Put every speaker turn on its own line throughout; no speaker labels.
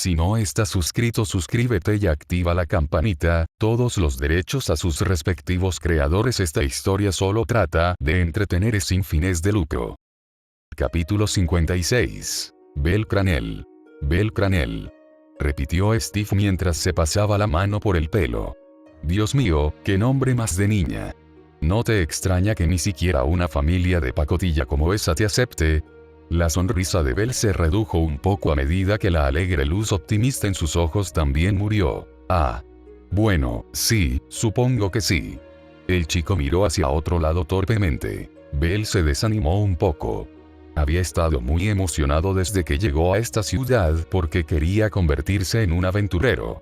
Si no estás suscrito, suscríbete y activa la campanita, todos los derechos a sus respectivos creadores. Esta historia solo trata de entretener sin fines de lucro. Capítulo 56. Belle Cranel. Belle Cranel, repitió Steve mientras se pasaba la mano por el pelo. Dios mío, qué nombre más de niña. ¿No te extraña que ni siquiera una familia de pacotilla como esa te acepte? La sonrisa de Belle se redujo un poco a medida que la alegre luz optimista en sus ojos también murió. Ah. Bueno, sí, supongo que sí. El chico miró hacia otro lado torpemente. Belle se desanimó un poco. Había estado muy emocionado desde que llegó a esta ciudad porque quería convertirse en un aventurero.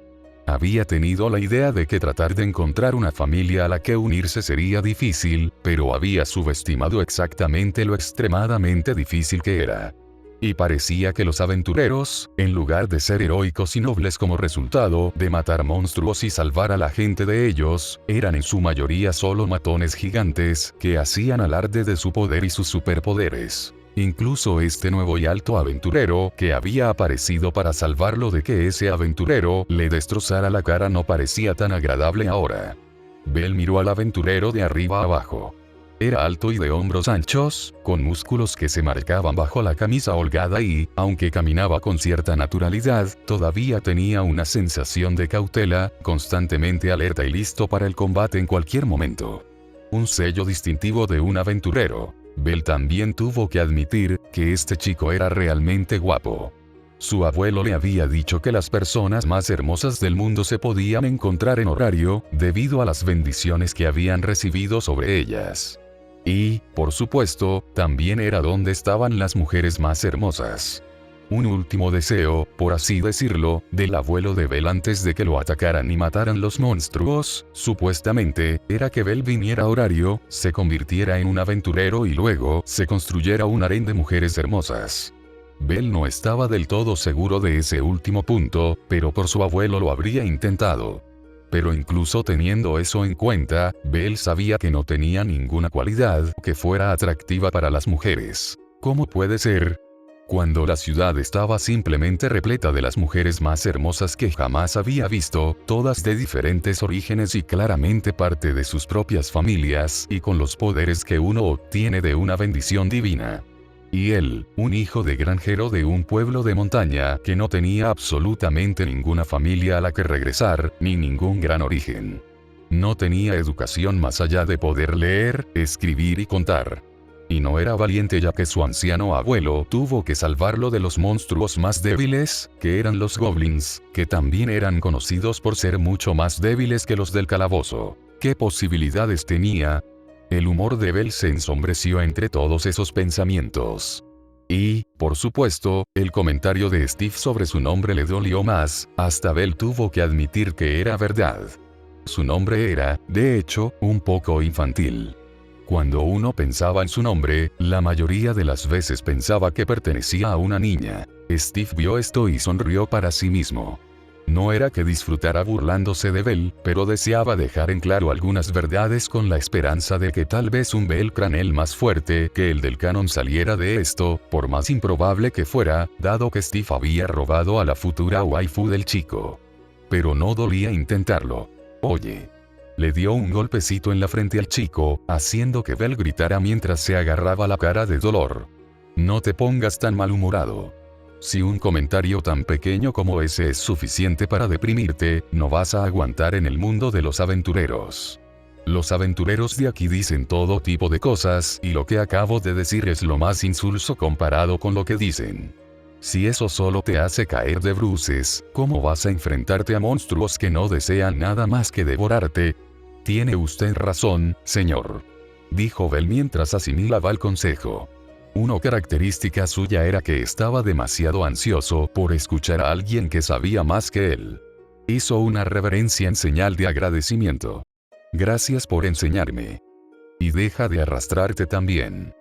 Había tenido la idea de que tratar de encontrar una familia a la que unirse sería difícil, pero había subestimado exactamente lo extremadamente difícil que era. Y parecía que los aventureros, en lugar de ser heroicos y nobles como resultado de matar monstruos y salvar a la gente de ellos, eran en su mayoría solo matones gigantes que hacían alarde de su poder y sus superpoderes. Incluso este nuevo y alto aventurero que había aparecido para salvarlo de que ese aventurero le destrozara la cara no parecía tan agradable ahora. Belle miró al aventurero de arriba abajo. Era alto y de hombros anchos, con músculos que se marcaban bajo la camisa holgada y, aunque caminaba con cierta naturalidad, todavía tenía una sensación de cautela, constantemente alerta y listo para el combate en cualquier momento. Un sello distintivo de un aventurero. Belle también tuvo que admitir que este chico era realmente guapo. Su abuelo le había dicho que las personas más hermosas del mundo se podían encontrar en horario, debido a las bendiciones que habían recibido sobre ellas. Y, por supuesto, también era donde estaban las mujeres más hermosas. Un último deseo, por así decirlo, del abuelo de Belle antes de que lo atacaran y mataran los monstruos, supuestamente, era que Belle viniera a horario, se convirtiera en un aventurero y luego se construyera un harén de mujeres hermosas. Belle no estaba del todo seguro de ese último punto, pero por su abuelo lo habría intentado. Pero incluso teniendo eso en cuenta, Belle sabía que no tenía ninguna cualidad que fuera atractiva para las mujeres. ¿Cómo puede ser? Cuando la ciudad estaba simplemente repleta de las mujeres más hermosas que jamás había visto, todas de diferentes orígenes y claramente parte de sus propias familias y con los poderes que uno obtiene de una bendición divina. Y él, un hijo de granjero de un pueblo de montaña que no tenía absolutamente ninguna familia a la que regresar, ni ningún gran origen. No tenía educación más allá de poder leer, escribir y contar. Y no era valiente ya que su anciano abuelo tuvo que salvarlo de los monstruos más débiles, que eran los goblins, que también eran conocidos por ser mucho más débiles que los del calabozo. ¿Qué posibilidades tenía? El humor de Belle se ensombreció entre todos esos pensamientos. Y, por supuesto, el comentario de Steve sobre su nombre le dolió más, hasta Belle tuvo que admitir que era verdad. Su nombre era, de hecho, un poco infantil. Cuando uno pensaba en su nombre, la mayoría de las veces pensaba que pertenecía a una niña. Steve vio esto y sonrió para sí mismo. No era que disfrutara burlándose de Belle, pero deseaba dejar en claro algunas verdades con la esperanza de que tal vez un Belle Cranel más fuerte que el del canon saliera de esto, por más improbable que fuera, dado que Steve había robado a la futura waifu del chico. Pero no dolía intentarlo. Oye. Le dio un golpecito en la frente al chico, haciendo que Belle gritara mientras se agarraba la cara de dolor. No te pongas tan malhumorado. Si un comentario tan pequeño como ese es suficiente para deprimirte, no vas a aguantar en el mundo de los aventureros. Los aventureros de aquí dicen todo tipo de cosas y lo que acabo de decir es lo más insulso comparado con lo que dicen. Si eso solo te hace caer de bruces, ¿cómo vas a enfrentarte a monstruos que no desean nada más que devorarte? Tiene usted razón, señor, dijo Belle mientras asimilaba el consejo. Una característica suya era que estaba demasiado ansioso por escuchar a alguien que sabía más que él. Hizo una reverencia en señal de agradecimiento. Gracias por enseñarme. Y deja de arrastrarte también.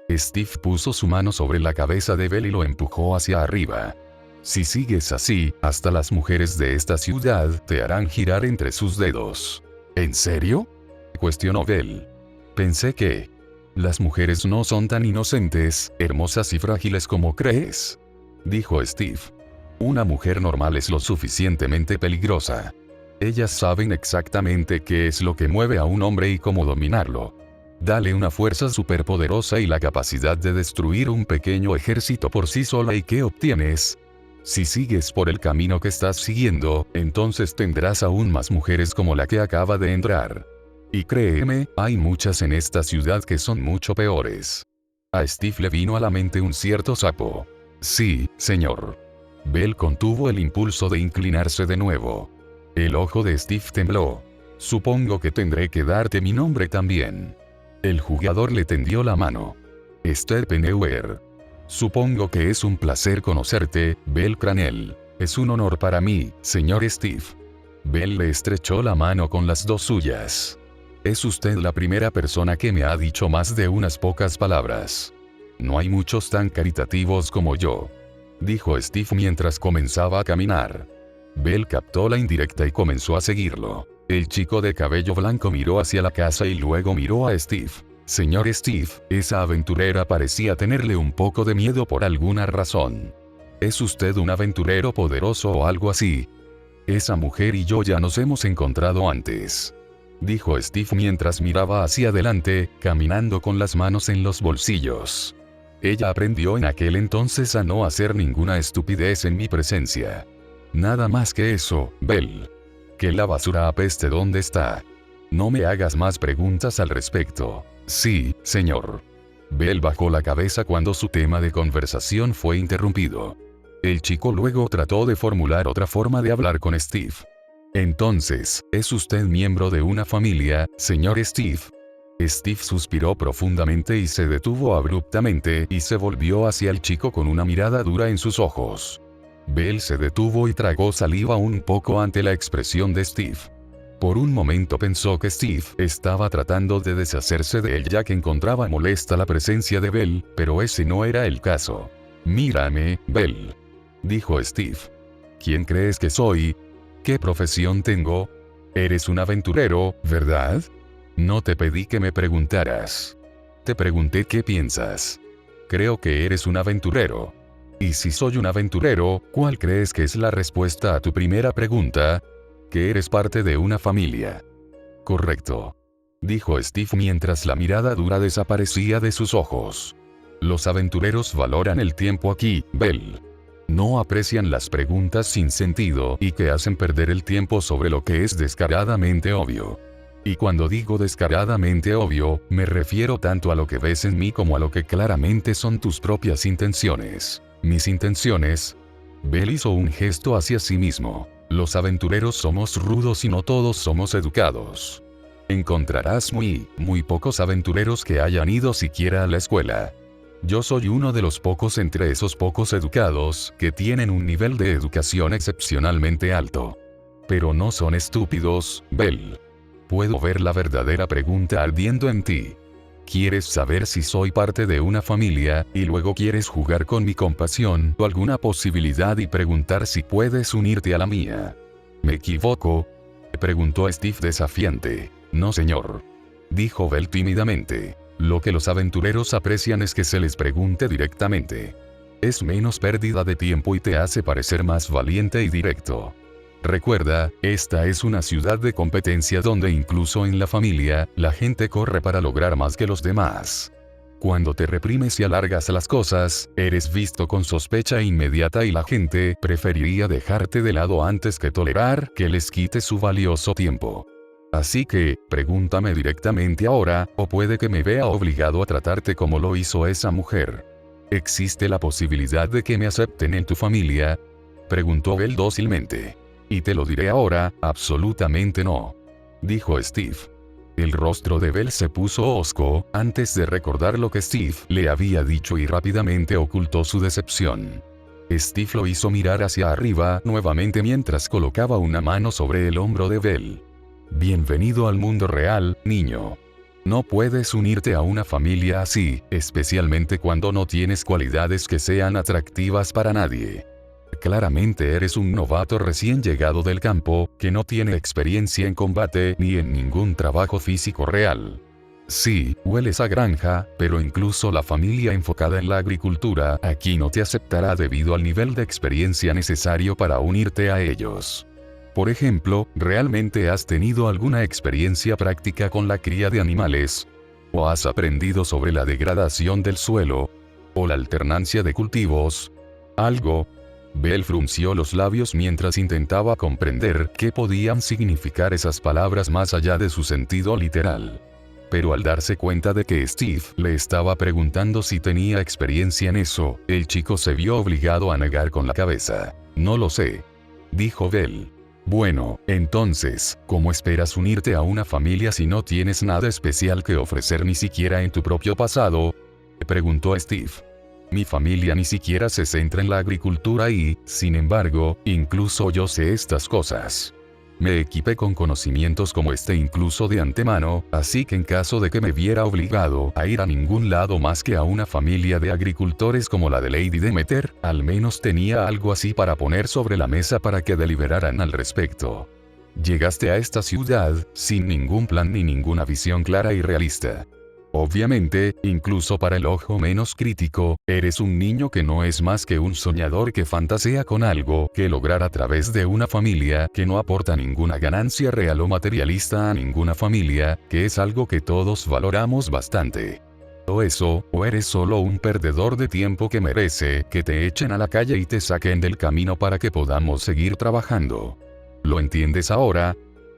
Steve puso su mano sobre la cabeza de Belle y lo empujó hacia arriba. Si sigues así, hasta las mujeres de esta ciudad te harán girar entre sus dedos. ¿En serio?, cuestionó Belle. Pensé que las mujeres no son tan inocentes, hermosas y frágiles como crees, dijo Steve. Una mujer normal es lo suficientemente peligrosa. Ellas saben exactamente qué es lo que mueve a un hombre y cómo dominarlo. Dale una fuerza superpoderosa y la capacidad de destruir un pequeño ejército por sí sola, ¿y qué obtienes? Si sigues por el camino que estás siguiendo, entonces tendrás aún más mujeres como la que acaba de entrar. Y créeme, hay muchas en esta ciudad que son mucho peores. A Steve le vino a la mente un cierto sapo. Sí, señor. Bell contuvo el impulso de inclinarse de nuevo. El ojo de Steve tembló. Supongo que tendré que darte mi nombre también. El jugador le tendió la mano. Steppenweier. Supongo que es un placer conocerte, Bell Cranell. Es un honor para mí, señor Steve. Bell le estrechó la mano con las dos suyas. Es usted la primera persona que me ha dicho más de unas pocas palabras. No hay muchos tan caritativos como yo, dijo Steve mientras comenzaba a caminar. Bell captó la indirecta y comenzó a seguirlo. El chico de cabello blanco miró hacia la casa y luego miró a Steve. Señor Steve, esa aventurera parecía tenerle un poco de miedo por alguna razón. ¿Es usted un aventurero poderoso o algo así? Esa mujer y yo ya nos hemos encontrado antes, dijo Steve mientras miraba hacia adelante, caminando con las manos en los bolsillos. Ella aprendió en aquel entonces a no hacer ninguna estupidez en mi presencia. Nada más que eso, Bell. Que la basura apeste donde está. No me hagas más preguntas al respecto. Sí, señor. Bell bajó la cabeza cuando su tema de conversación fue interrumpido. El chico luego trató de formular otra forma de hablar con Steve. Entonces, ¿es usted miembro de una familia, señor Steve? Steve suspiró profundamente y se detuvo abruptamente y se volvió hacia el chico con una mirada dura en sus ojos. Bell se detuvo y tragó saliva un poco ante la expresión de Steve. Por un momento pensó que Steve estaba tratando de deshacerse de él ya que encontraba molesta la presencia de Bell, pero ese no era el caso. Mírame, Bell, dijo Steve. ¿Quién crees que soy? ¿Qué profesión tengo? Eres un aventurero, ¿verdad? No te pedí que me preguntaras. Te pregunté qué piensas. Creo que eres un aventurero. Y si soy un aventurero, ¿cuál crees que es la respuesta a tu primera pregunta? Que eres parte de una familia. Correcto, dijo Steve mientras la mirada dura desaparecía de sus ojos. Los aventureros valoran el tiempo aquí, Bell. No aprecian las preguntas sin sentido y que hacen perder el tiempo sobre lo que es descaradamente obvio. Y cuando digo descaradamente obvio, me refiero tanto a lo que ves en mí como a lo que claramente son tus propias intenciones. Mis intenciones. Bell hizo un gesto hacia sí mismo. Los aventureros somos rudos y no todos somos educados. Encontrarás muy pocos aventureros que hayan ido siquiera a la escuela. Yo soy uno de los pocos entre esos pocos educados que tienen un nivel de educación excepcionalmente alto. Pero no son estúpidos, Bell. Puedo ver la verdadera pregunta ardiendo en ti. ¿Quieres saber si soy parte de una familia, y luego quieres jugar con mi compasión o alguna posibilidad y preguntar si puedes unirte a la mía? ¿Me equivoco?, preguntó Steve desafiante. No, señor, dijo Bell tímidamente. Lo que los aventureros aprecian es que se les pregunte directamente. Es menos pérdida de tiempo y te hace parecer más valiente y directo. Recuerda, esta es una ciudad de competencia donde incluso en la familia, la gente corre para lograr más que los demás. Cuando te reprimes y alargas las cosas, eres visto con sospecha inmediata y la gente preferiría dejarte de lado antes que tolerar que les quite su valioso tiempo. Así que, pregúntame directamente ahora, o puede que me vea obligado a tratarte como lo hizo esa mujer. ¿Existe la posibilidad de que me acepten en tu familia?, preguntó Bell dócilmente. Y te lo diré ahora, absolutamente no, dijo Steve. El rostro de Bell se puso hosco, antes de recordar lo que Steve le había dicho y rápidamente ocultó su decepción. Steve lo hizo mirar hacia arriba nuevamente mientras colocaba una mano sobre el hombro de Bell. Bienvenido al mundo real, niño. No puedes unirte a una familia así, especialmente cuando no tienes cualidades que sean atractivas para nadie. Claramente eres un novato recién llegado del campo, que no tiene experiencia en combate ni en ningún trabajo físico real. Sí, hueles a granja, pero incluso la familia enfocada en la agricultura aquí no te aceptará debido al nivel de experiencia necesario para unirte a ellos. Por ejemplo, ¿realmente has tenido alguna experiencia práctica con la cría de animales? ¿O has aprendido sobre la degradación del suelo? ¿O la alternancia de cultivos? ¿Algo? Bell frunció los labios mientras intentaba comprender qué podían significar esas palabras más allá de su sentido literal. Pero al darse cuenta de que Steve le estaba preguntando si tenía experiencia en eso, el chico se vio obligado a negar con la cabeza. No lo sé, dijo Bell. Bueno, entonces, ¿cómo esperas unirte a una familia si no tienes nada especial que ofrecer ni siquiera en tu propio pasado? Preguntó Steve. Mi familia ni siquiera se centra en la agricultura y, sin embargo, incluso yo sé estas cosas. Me equipé con conocimientos como este incluso de antemano, así que en caso de que me viera obligado a ir a ningún lado más que a una familia de agricultores como la de Lady Demeter, al menos tenía algo así para poner sobre la mesa para que deliberaran al respecto. Llegaste a esta ciudad, sin ningún plan ni ninguna visión clara y realista. Obviamente, incluso para el ojo menos crítico, eres un niño que no es más que un soñador que fantasea con algo que lograr a través de una familia que no aporta ninguna ganancia real o materialista a ninguna familia, que es algo que todos valoramos bastante. O eso, o eres solo un perdedor de tiempo que merece que te echen a la calle y te saquen del camino para que podamos seguir trabajando. ¿Lo entiendes ahora?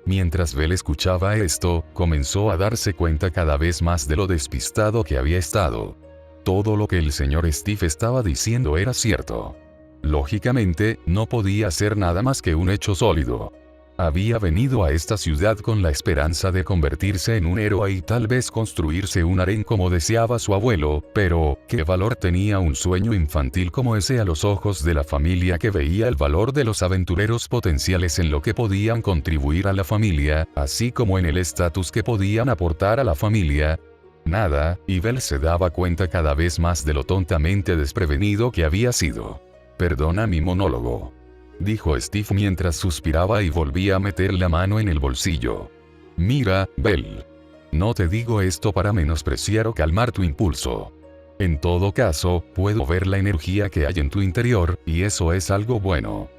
Mientras Bell escuchaba esto, comenzó a darse cuenta cada vez más de lo despistado que había estado. Todo lo que el señor Steve estaba diciendo era cierto. Lógicamente, no podía ser nada más que un hecho sólido. Había venido a esta ciudad con la esperanza de convertirse en un héroe y tal vez construirse un harén como deseaba su abuelo, pero, ¿qué valor tenía un sueño infantil como ese a los ojos de la familia que veía el valor de los aventureros potenciales en lo que podían contribuir a la familia, así como en el estatus que podían aportar a la familia? Nada, y Bell se daba cuenta cada vez más de lo tontamente desprevenido que había sido. Perdona mi monólogo, dijo Steve mientras suspiraba y volvía a meter la mano en el bolsillo. Mira, Bell. No te digo esto para menospreciar o calmar tu impulso. En todo caso, puedo ver la energía que hay en tu interior, y eso es algo bueno.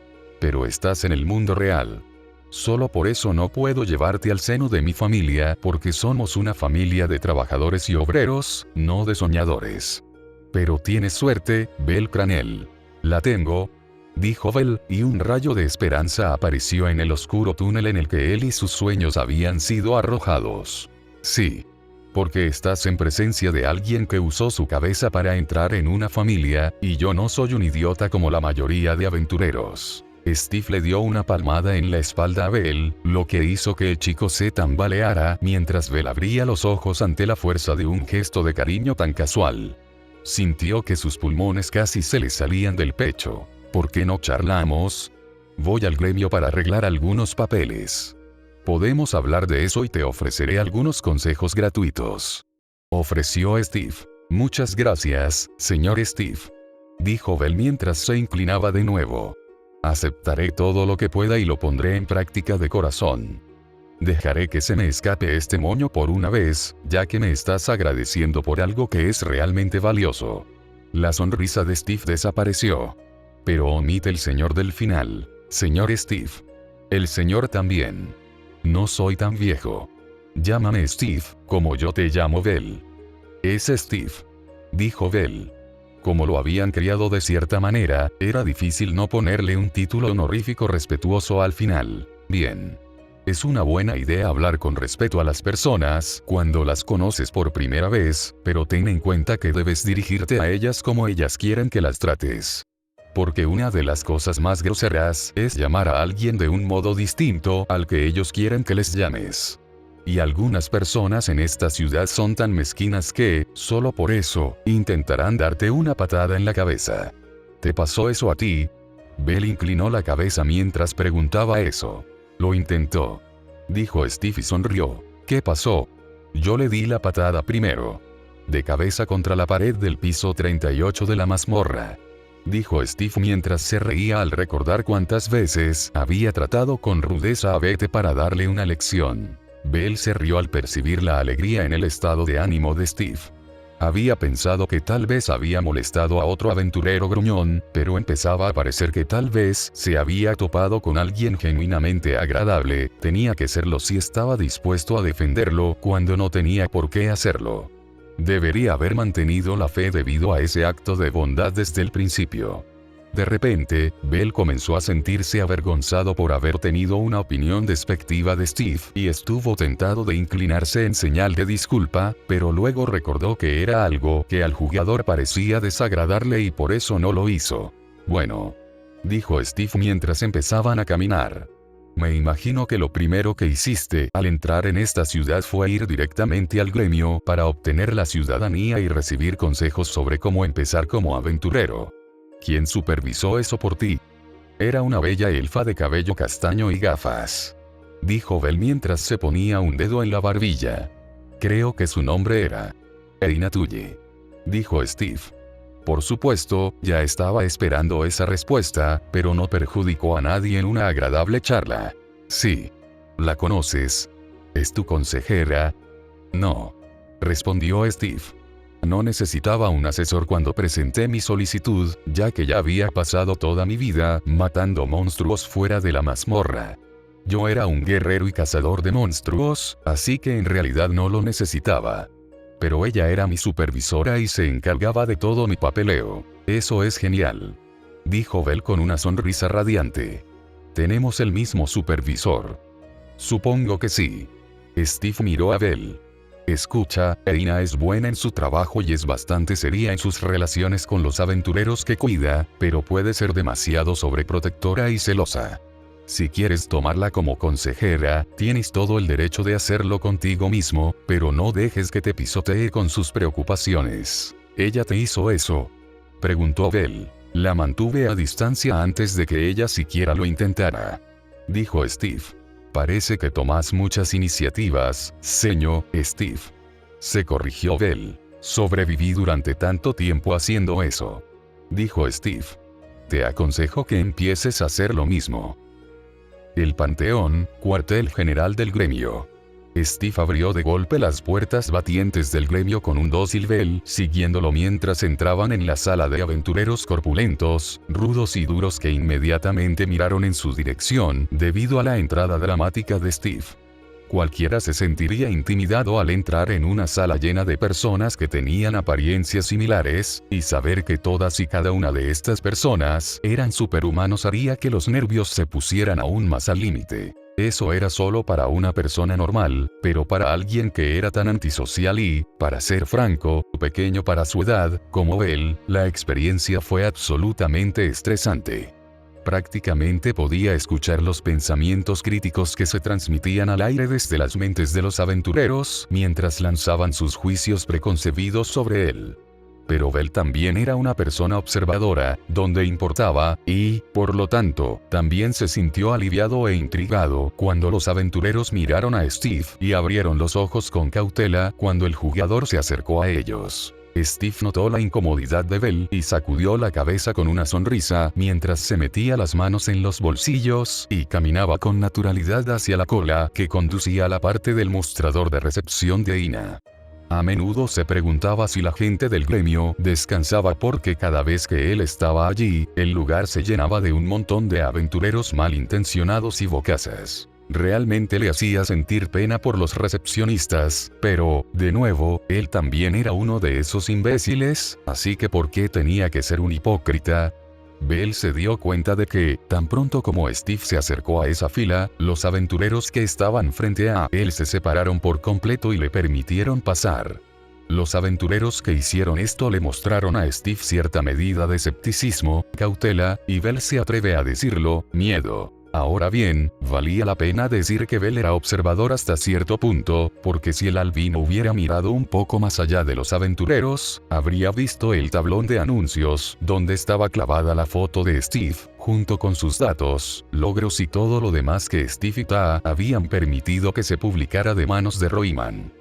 Pero estás en el mundo real. Solo por eso no puedo llevarte al seno de mi familia, porque somos una familia de trabajadores y obreros, no de soñadores. Pero tienes suerte, Bell Cranell. La tengo, dijo Bell, y un rayo de esperanza apareció en el oscuro túnel en el que él y sus sueños habían sido arrojados. Sí. Porque estás en presencia de alguien que usó su cabeza para entrar en una familia, y yo no soy un idiota como la mayoría de aventureros. Steve le dio una palmada en la espalda a Bell, lo que hizo que el chico se tambaleara mientras Bell abría los ojos ante la fuerza de un gesto de cariño tan casual. Sintió que sus pulmones casi se le salían del pecho. ¿Por qué no charlamos? Voy al gremio para arreglar algunos papeles. Podemos hablar de eso y te ofreceré algunos consejos gratuitos. Ofreció Steve. Muchas gracias, señor Steve, dijo Bell mientras se inclinaba de nuevo. Aceptaré todo lo que pueda y lo pondré en práctica de corazón. Dejaré que se me escape este moño por una vez, ya que me estás agradeciendo por algo que es realmente valioso. La sonrisa de Steve desapareció. Pero omite el señor del final, señor Steve. El señor también. No soy tan viejo. Llámame Steve, como yo te llamo Bell. Es Steve, dijo Bell. Como lo habían criado de cierta manera, era difícil no ponerle un título honorífico respetuoso al final. Bien. Es una buena idea hablar con respeto a las personas cuando las conoces por primera vez, pero ten en cuenta que debes dirigirte a ellas como ellas quieren que las trates. Porque una de las cosas más groseras es llamar a alguien de un modo distinto al que ellos quieren que les llames. Y algunas personas en esta ciudad son tan mezquinas que, solo por eso, intentarán darte una patada en la cabeza. ¿Te pasó eso a ti? Bell inclinó la cabeza mientras preguntaba eso. Lo intentó, dijo Steve y sonrió. ¿Qué pasó? Yo le di la patada primero. De cabeza contra la pared del piso 38 de la mazmorra, dijo Steve mientras se reía al recordar cuántas veces había tratado con rudeza a Bette para darle una lección. Belle se rió al percibir la alegría en el estado de ánimo de Steve. Había pensado que tal vez había molestado a otro aventurero gruñón, pero empezaba a parecer que tal vez se había topado con alguien genuinamente agradable. Tenía que serlo si estaba dispuesto a defenderlo cuando no tenía por qué hacerlo. Debería haber mantenido la fe debido a ese acto de bondad desde el principio. De repente, Belle comenzó a sentirse avergonzado por haber tenido una opinión despectiva de Steve y estuvo tentado de inclinarse en señal de disculpa, pero luego recordó que era algo que al jugador parecía desagradarle y por eso no lo hizo. Bueno, dijo Steve mientras empezaban a caminar. Me imagino que lo primero que hiciste al entrar en esta ciudad fue ir directamente al gremio para obtener la ciudadanía y recibir consejos sobre cómo empezar como aventurero. ¿Quién supervisó eso por ti? Era una bella elfa de cabello castaño y gafas. Dijo Belle mientras se ponía un dedo en la barbilla. Creo que su nombre era Eina Tully. Dijo Steve. Por supuesto, ya estaba esperando esa respuesta, pero no perjudicó a nadie en una agradable charla. Sí. ¿La conoces? ¿Es tu consejera? No. Respondió Steve. No necesitaba un asesor cuando presenté mi solicitud, ya que ya había pasado toda mi vida matando monstruos fuera de la mazmorra. Yo era un guerrero y cazador de monstruos, así que en realidad no lo necesitaba. Pero ella era mi supervisora y se encargaba de todo mi papeleo. Eso es genial. Dijo Belle con una sonrisa radiante. ¿Tenemos el mismo supervisor? Supongo que sí. Steve miró a Belle. Escucha, Eina es buena en su trabajo y es bastante seria en sus relaciones con los aventureros que cuida, pero puede ser demasiado sobreprotectora y celosa. Si quieres tomarla como consejera, tienes todo el derecho de hacerlo contigo mismo, pero no dejes que te pisotee con sus preocupaciones. ¿Ella te hizo eso?, preguntó Belle. La mantuve a distancia antes de que ella siquiera lo intentara. Dijo Steve. Parece que tomas muchas iniciativas, señor Steve. Se corrigió Belle. Sobreviví durante tanto tiempo haciendo eso. Dijo Steve. Te aconsejo que empieces a hacer lo mismo. El Panteón, cuartel general del gremio. Steve abrió de golpe las puertas batientes del gremio con un dócil Belle, siguiéndolo mientras entraban en la sala de aventureros corpulentos, rudos y duros que inmediatamente miraron en su dirección, debido a la entrada dramática de Steve. Cualquiera se sentiría intimidado al entrar en una sala llena de personas que tenían apariencias similares, y saber que todas y cada una de estas personas eran superhumanos haría que los nervios se pusieran aún más al límite. Eso era solo para una persona normal, pero para alguien que era tan antisocial y, para ser franco, pequeño para su edad, como él, la experiencia fue absolutamente estresante. Prácticamente podía escuchar los pensamientos críticos que se transmitían al aire desde las mentes de los aventureros, mientras lanzaban sus juicios preconcebidos sobre él. Pero Belle también era una persona observadora, donde importaba, y, por lo tanto, también se sintió aliviado e intrigado cuando los aventureros miraron a Steve y abrieron los ojos con cautela cuando el jugador se acercó a ellos. Steve notó la incomodidad de Belle y sacudió la cabeza con una sonrisa mientras se metía las manos en los bolsillos y caminaba con naturalidad hacia la cola que conducía a la parte del mostrador de recepción de Eina. A menudo se preguntaba si la gente del gremio descansaba porque cada vez que él estaba allí, el lugar se llenaba de un montón de aventureros malintencionados y bocazas. Realmente le hacía sentir pena por los recepcionistas, pero, de nuevo, él también era uno de esos imbéciles, así que ¿por qué tenía que ser un hipócrita? Belle se dio cuenta de que, tan pronto como Steve se acercó a esa fila, los aventureros que estaban frente a él se separaron por completo y le permitieron pasar. Los aventureros que hicieron esto le mostraron a Steve cierta medida de escepticismo, cautela, y Belle se atreve a decirlo, miedo. Ahora bien, valía la pena decir que Belle era observador hasta cierto punto, porque si el albino hubiera mirado un poco más allá de los aventureros, habría visto el tablón de anuncios, donde estaba clavada la foto de Steve, junto con sus datos, logros y todo lo demás que Steve y Ta habían permitido que se publicara de manos de Roiman.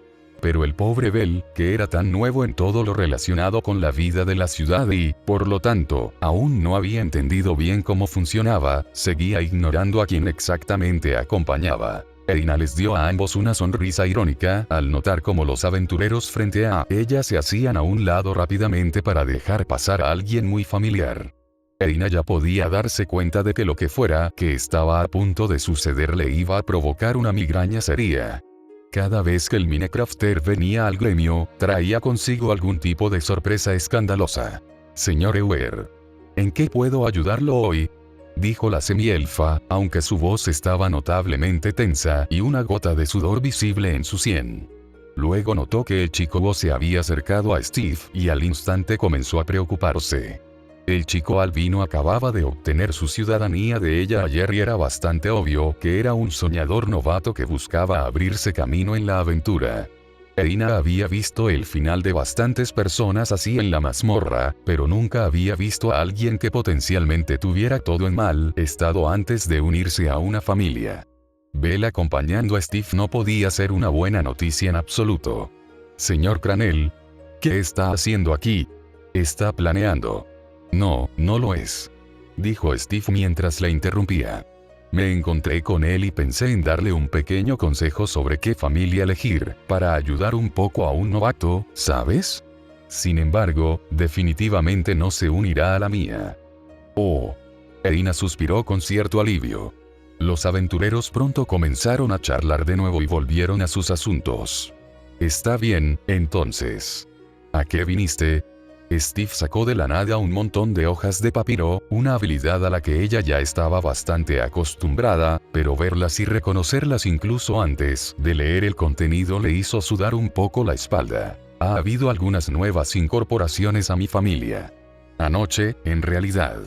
Pero el pobre Bell, que era tan nuevo en todo lo relacionado con la vida de la ciudad y, por lo tanto, aún no había entendido bien cómo funcionaba, seguía ignorando a quien exactamente acompañaba. Edina les dio a ambos una sonrisa irónica, al notar cómo los aventureros frente a ella se hacían a un lado rápidamente para dejar pasar a alguien muy familiar. Edina ya podía darse cuenta de que lo que fuera que estaba a punto de suceder le iba a provocar una migraña seria. Cada vez que el Minecrafter venía al gremio, traía consigo algún tipo de sorpresa escandalosa. «Señor Ewer, ¿en qué puedo ayudarlo hoy?», dijo la semielfa, aunque su voz estaba notablemente tensa y una gota de sudor visible en su sien. Luego notó que el chico se había acercado a Steve y al instante comenzó a preocuparse. El chico albino acababa de obtener su ciudadanía de ella ayer y era bastante obvio que era un soñador novato que buscaba abrirse camino en la aventura. Edina había visto el final de bastantes personas así en la mazmorra, pero nunca había visto a alguien que potencialmente tuviera todo en mal estado antes de unirse a una familia. Bell acompañando a Steve no podía ser una buena noticia en absoluto. «Señor Cranell, ¿qué está haciendo aquí? ¿Está planeando?». «No, no lo es», dijo Steve mientras la interrumpía. «Me encontré con él y pensé en darle un pequeño consejo sobre qué familia elegir, para ayudar un poco a un novato, ¿sabes? Sin embargo, definitivamente no se unirá a la mía». «Oh». Edina suspiró con cierto alivio. Los aventureros pronto comenzaron a charlar de nuevo y volvieron a sus asuntos. «Está bien, entonces. ¿A qué viniste?». Steve sacó de la nada un montón de hojas de papiro, una habilidad a la que ella ya estaba bastante acostumbrada, pero verlas y reconocerlas incluso antes de leer el contenido le hizo sudar un poco la espalda. «Ha habido algunas nuevas incorporaciones a mi familia. Anoche, en realidad»,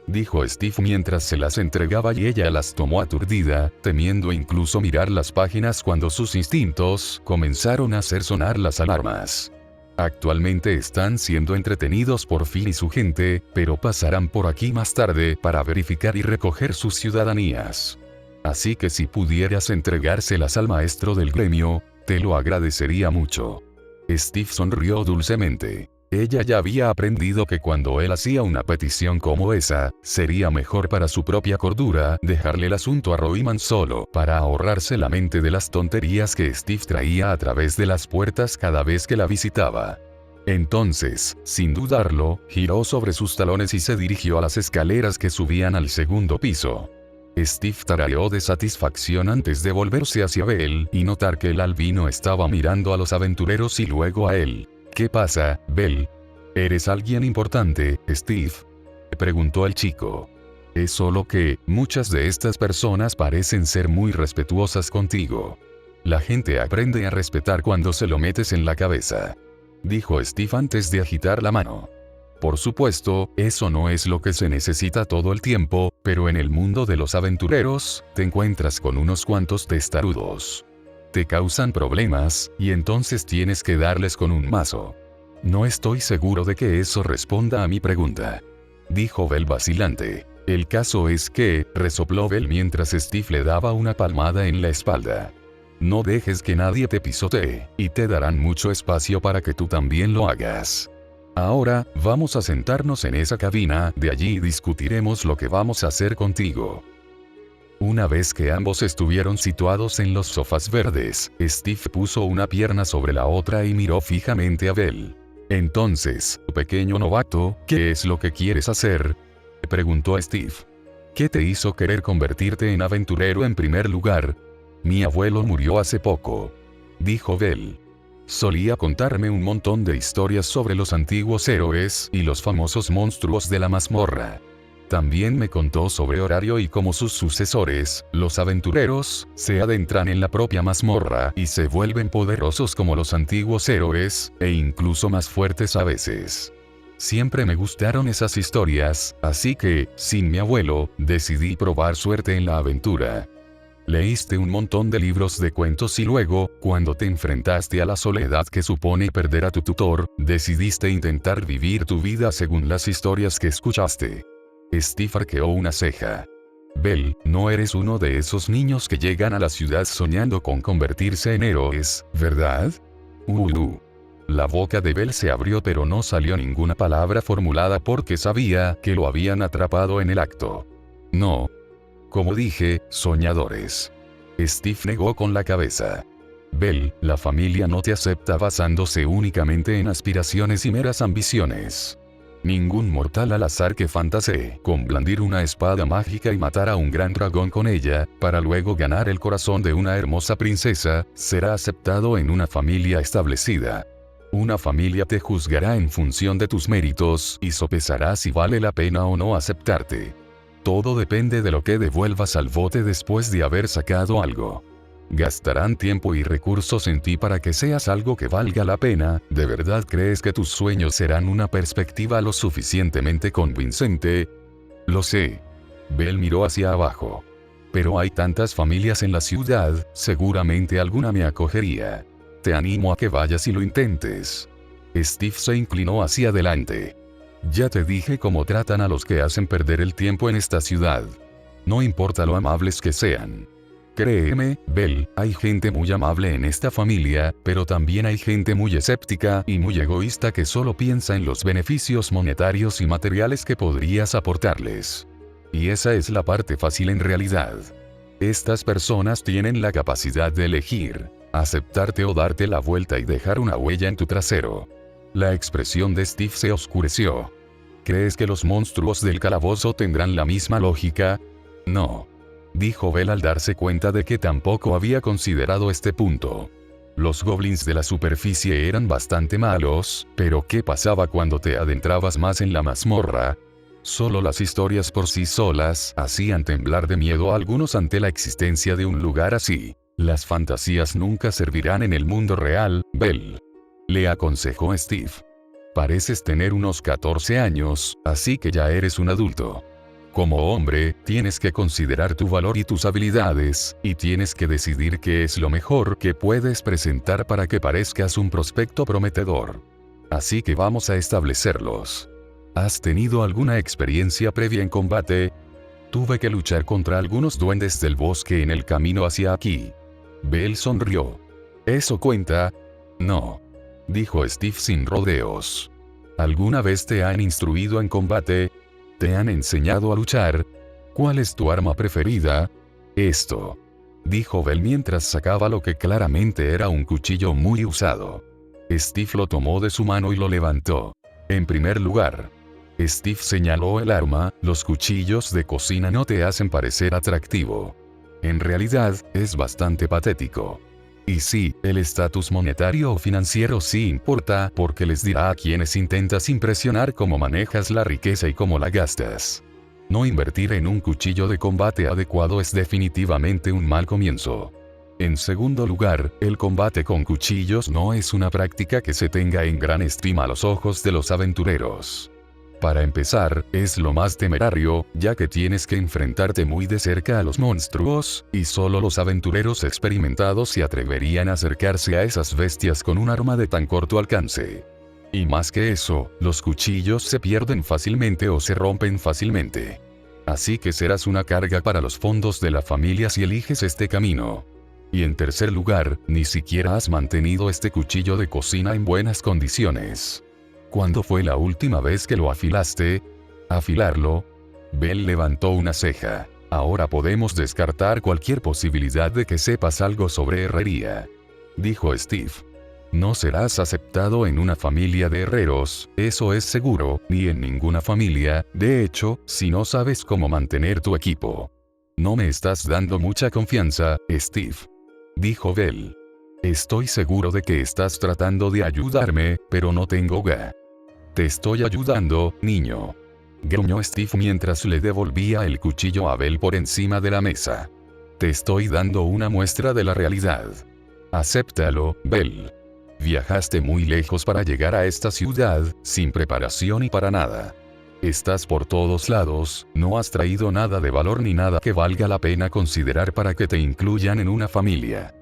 dijo Steve mientras se las entregaba y ella las tomó aturdida, temiendo incluso mirar las páginas cuando sus instintos comenzaron a hacer sonar las alarmas. «Actualmente están siendo entretenidos por Phil y su gente, pero pasarán por aquí más tarde para verificar y recoger sus ciudadanías. Así que si pudieras entregárselas al maestro del gremio, te lo agradecería mucho». Steve sonrió dulcemente. Ella ya había aprendido que cuando él hacía una petición como esa, sería mejor para su propia cordura dejarle el asunto a Royman solo para ahorrarse la mente de las tonterías que Steve traía a través de las puertas cada vez que la visitaba. Entonces, sin dudarlo, giró sobre sus talones y se dirigió a las escaleras que subían al segundo piso. Steve tarareó de satisfacción antes de volverse hacia Bell y notar que el albino estaba mirando a los aventureros y luego a él. «¿Qué pasa, Bell? ¿Eres alguien importante, Steve?», preguntó el chico. «Es solo que, muchas de estas personas parecen ser muy respetuosas contigo. La gente aprende a respetar cuando se lo metes en la cabeza», dijo Steve antes de agitar la mano. «Por supuesto, eso no es lo que se necesita todo el tiempo, pero en el mundo de los aventureros, te encuentras con unos cuantos testarudos. Te causan problemas, y entonces tienes que darles con un mazo». «No estoy seguro de que eso responda a mi pregunta», dijo Bell vacilante. «El caso es que», resopló Bell mientras Steve le daba una palmada en la espalda. «No dejes que nadie te pisotee, y te darán mucho espacio para que tú también lo hagas. Ahora, vamos a sentarnos en esa cabina de allí y discutiremos lo que vamos a hacer contigo». Una vez que ambos estuvieron situados en los sofás verdes, Steve puso una pierna sobre la otra y miró fijamente a Bell. «Entonces, pequeño novato, ¿qué es lo que quieres hacer?», preguntó Steve. «¿Qué te hizo querer convertirte en aventurero en primer lugar?». «Mi abuelo murió hace poco», dijo Bell. «Solía contarme un montón de historias sobre los antiguos héroes y los famosos monstruos de la mazmorra. También me contó sobre Horario y cómo sus sucesores, los aventureros, se adentran en la propia mazmorra y se vuelven poderosos como los antiguos héroes, e incluso más fuertes a veces. Siempre me gustaron esas historias, así que, sin mi abuelo, decidí probar suerte en la aventura. Leíste un montón de libros de cuentos y luego, cuando te enfrentaste a la soledad que supone perder a tu tutor, decidiste intentar vivir tu vida según las historias que escuchaste». Steve arqueó una ceja. «Bell, no eres uno de esos niños que llegan a la ciudad soñando con convertirse en héroes, ¿verdad?». La boca de Bell se abrió pero no salió ninguna palabra formulada porque sabía que lo habían atrapado en el acto. No. Como dije, soñadores. Steve negó con la cabeza. Bell, la familia no te acepta basándose únicamente en aspiraciones y meras ambiciones. Ningún mortal al azar que fantasee con blandir una espada mágica y matar a un gran dragón con ella, para luego ganar el corazón de una hermosa princesa, será aceptado en una familia establecida. Una familia te juzgará en función de tus méritos y sopesará si vale la pena o no aceptarte. Todo depende de lo que devuelvas al bote después de haber sacado algo. Gastarán tiempo y recursos en ti para que seas algo que valga la pena. ¿De verdad crees que tus sueños serán una perspectiva lo suficientemente convincente? Lo sé. Bell miró hacia abajo. Pero hay tantas familias en la ciudad, seguramente alguna me acogería. Te animo a que vayas y lo intentes. Steve se inclinó hacia adelante. Ya te dije cómo tratan a los que hacen perder el tiempo en esta ciudad. No importa lo amables que sean. Créeme, Bell, hay gente muy amable en esta familia, pero también hay gente muy escéptica y muy egoísta que solo piensa en los beneficios monetarios y materiales que podrías aportarles. Y esa es la parte fácil en realidad. Estas personas tienen la capacidad de elegir, aceptarte o darte la vuelta y dejar una huella en tu trasero. La expresión de Steve se oscureció. ¿Crees que los monstruos del calabozo tendrán la misma lógica? No. Dijo Bell al darse cuenta de que tampoco había considerado este punto. Los goblins de la superficie eran bastante malos, pero ¿qué pasaba cuando te adentrabas más en la mazmorra? Solo las historias por sí solas hacían temblar de miedo a algunos ante la existencia de un lugar así. Las fantasías nunca servirán en el mundo real, Bell. Le aconsejó Steve. Pareces tener unos 14 años, así que ya eres un adulto. Como hombre, tienes que considerar tu valor y tus habilidades, y tienes que decidir qué es lo mejor que puedes presentar para que parezcas un prospecto prometedor. Así que vamos a establecerlos. ¿Has tenido alguna experiencia previa en combate? Tuve que luchar contra algunos duendes del bosque en el camino hacia aquí. Bell sonrió. ¿Eso cuenta? No. Dijo Steve sin rodeos. ¿Alguna vez te han instruido en combate? ¿Te han enseñado a luchar? ¿Cuál es tu arma preferida? Esto. Dijo Bell mientras sacaba lo que claramente era un cuchillo muy usado. Steve lo tomó de su mano y lo levantó. En primer lugar, Steve señaló el arma, los cuchillos de cocina no te hacen parecer atractivo. En realidad, es bastante patético. Y sí, el estatus monetario o financiero sí importa porque les dirá a quienes intentas impresionar cómo manejas la riqueza y cómo la gastas. No invertir en un cuchillo de combate adecuado es definitivamente un mal comienzo. En segundo lugar, el combate con cuchillos no es una práctica que se tenga en gran estima a los ojos de los aventureros. Para empezar, es lo más temerario, ya que tienes que enfrentarte muy de cerca a los monstruos, y solo los aventureros experimentados se atreverían a acercarse a esas bestias con un arma de tan corto alcance. Y más que eso, los cuchillos se pierden fácilmente o se rompen fácilmente. Así que serás una carga para los fondos de la familia si eliges este camino. Y en tercer lugar, ni siquiera has mantenido este cuchillo de cocina en buenas condiciones. ¿Cuándo fue la última vez que lo afilaste? ¿Afilarlo? Bell levantó una ceja. Ahora podemos descartar cualquier posibilidad de que sepas algo sobre herrería. Dijo Steve. No serás aceptado en una familia de herreros, eso es seguro, ni en ninguna familia, de hecho, si no sabes cómo mantener tu equipo. No me estás dando mucha confianza, Steve. Dijo Bell. Estoy seguro de que estás tratando de ayudarme, pero no tengo ga. Te estoy ayudando, niño. Gruñó Steve mientras le devolvía el cuchillo a Bell por encima de la mesa. Te estoy dando una muestra de la realidad. Acéptalo, Bell. Viajaste muy lejos para llegar a esta ciudad, sin preparación y para nada. Estás por todos lados, no has traído nada de valor ni nada que valga la pena considerar para que te incluyan en una familia.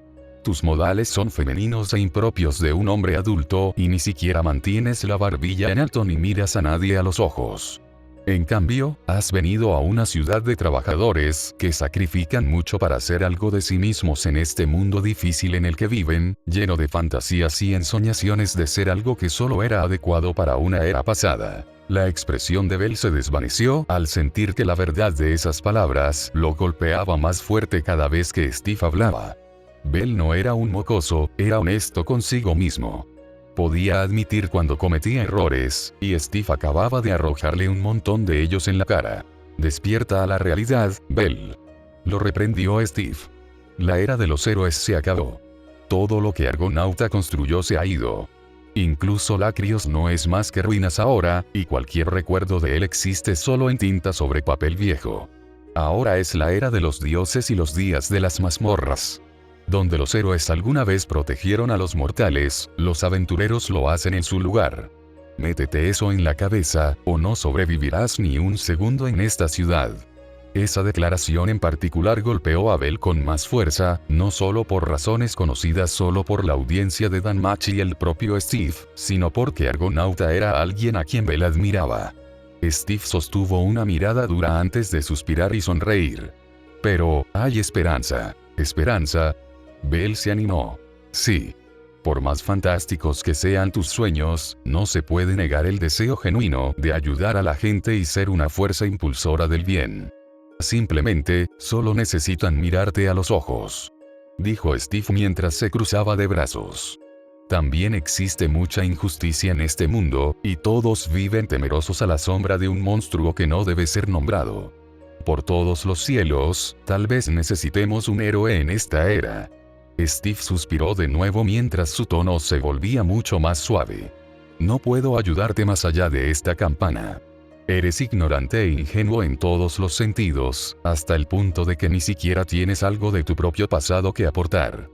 Tus modales son femeninos e impropios de un hombre adulto y ni siquiera mantienes la barbilla en alto ni miras a nadie a los ojos. En cambio, has venido a una ciudad de trabajadores que sacrifican mucho para hacer algo de sí mismos en este mundo difícil en el que viven, lleno de fantasías y ensoñaciones de ser algo que solo era adecuado para una era pasada. La expresión de Bell se desvaneció al sentir que la verdad de esas palabras lo golpeaba más fuerte cada vez que Steve hablaba. Bell no era un mocoso, era honesto consigo mismo. Podía admitir cuando cometía errores, y Steve acababa de arrojarle un montón de ellos en la cara. Despierta a la realidad, Bell. Lo reprendió Steve. La era de los héroes se acabó. Todo lo que Argonauta construyó se ha ido. Incluso Lacrios no es más que ruinas ahora, y cualquier recuerdo de él existe solo en tinta sobre papel viejo. Ahora es la era de los dioses y los días de las mazmorras. Donde los héroes alguna vez protegieron a los mortales, los aventureros lo hacen en su lugar. Métete eso en la cabeza, o no sobrevivirás ni un segundo en esta ciudad. Esa declaración en particular golpeó a Bell con más fuerza, no solo por razones conocidas solo por la audiencia de Danmachi y el propio Steve, sino porque Argonauta era alguien a quien Bell admiraba. Steve sostuvo una mirada dura antes de suspirar y sonreír. Pero, hay esperanza. ¿Esperanza? Bell se animó. Sí. Por más fantásticos que sean tus sueños, no se puede negar el deseo genuino de ayudar a la gente y ser una fuerza impulsora del bien. Simplemente, solo necesitan mirarte a los ojos. Dijo Steve mientras se cruzaba de brazos. También existe mucha injusticia en este mundo, y todos viven temerosos a la sombra de un monstruo que no debe ser nombrado. Por todos los cielos, tal vez necesitemos un héroe en esta era. Steve suspiró de nuevo mientras su tono se volvía mucho más suave. No puedo ayudarte más allá de esta campana. Eres ignorante e ingenuo en todos los sentidos, hasta el punto de que ni siquiera tienes algo de tu propio pasado que aportar.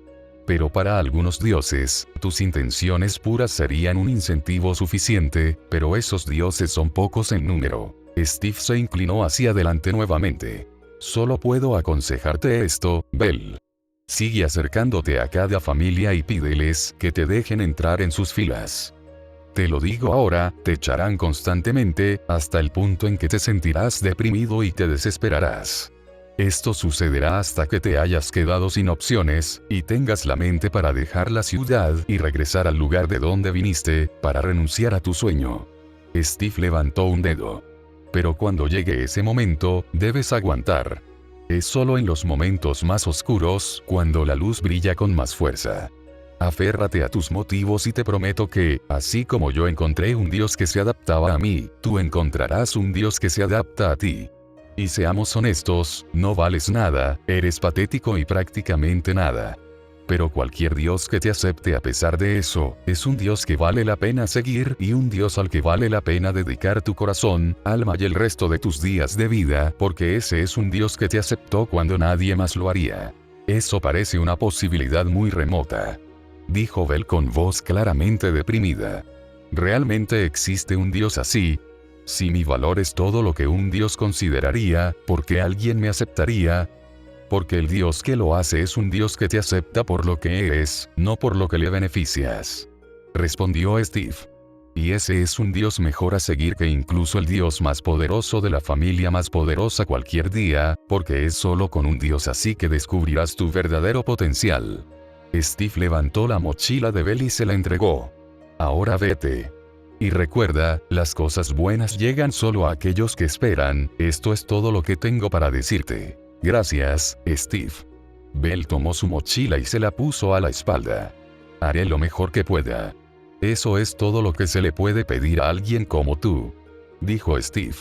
Pero para algunos dioses, tus intenciones puras serían un incentivo suficiente, pero esos dioses son pocos en número. Steve se inclinó hacia adelante nuevamente. Solo puedo aconsejarte esto, Bell. Sigue acercándote a cada familia y pídeles que te dejen entrar en sus filas. Te lo digo ahora, te echarán constantemente, hasta el punto en que te sentirás deprimido y te desesperarás. Esto sucederá hasta que te hayas quedado sin opciones, y tengas la mente para dejar la ciudad y regresar al lugar de donde viniste, para renunciar a tu sueño. Steve levantó un dedo. Pero cuando llegue ese momento, debes aguantar. Es solo en los momentos más oscuros, cuando la luz brilla con más fuerza. Aférrate a tus motivos y te prometo que, así como yo encontré un Dios que se adaptaba a mí, tú encontrarás un Dios que se adapta a ti. Y seamos honestos, no vales nada, eres patético y prácticamente nada. Pero cualquier Dios que te acepte a pesar de eso, es un Dios que vale la pena seguir y un Dios al que vale la pena dedicar tu corazón, alma y el resto de tus días de vida, porque ese es un Dios que te aceptó cuando nadie más lo haría. Eso parece una posibilidad muy remota. Dijo Bell con voz claramente deprimida. ¿Realmente existe un Dios así? Si mi valor es todo lo que un Dios consideraría, ¿por qué alguien me aceptaría? Porque el Dios que lo hace es un Dios que te acepta por lo que eres, no por lo que le beneficias. Respondió Steve. Y ese es un Dios mejor a seguir que incluso el Dios más poderoso de la familia más poderosa cualquier día, porque es solo con un Dios así que descubrirás tu verdadero potencial. Steve levantó la mochila de Bell y se la entregó. Ahora vete. Y recuerda, las cosas buenas llegan solo a aquellos que esperan, esto es todo lo que tengo para decirte. Gracias, Steve. Bell tomó su mochila y se la puso a la espalda. Haré lo mejor que pueda. Eso es todo lo que se le puede pedir a alguien como tú. Dijo Steve.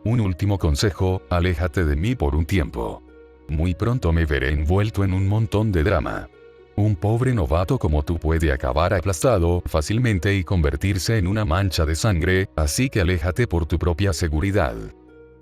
Un último consejo, aléjate de mí por un tiempo. Muy pronto me veré envuelto en un montón de drama. Un pobre novato como tú puede acabar aplastado fácilmente y convertirse en una mancha de sangre, así que aléjate por tu propia seguridad.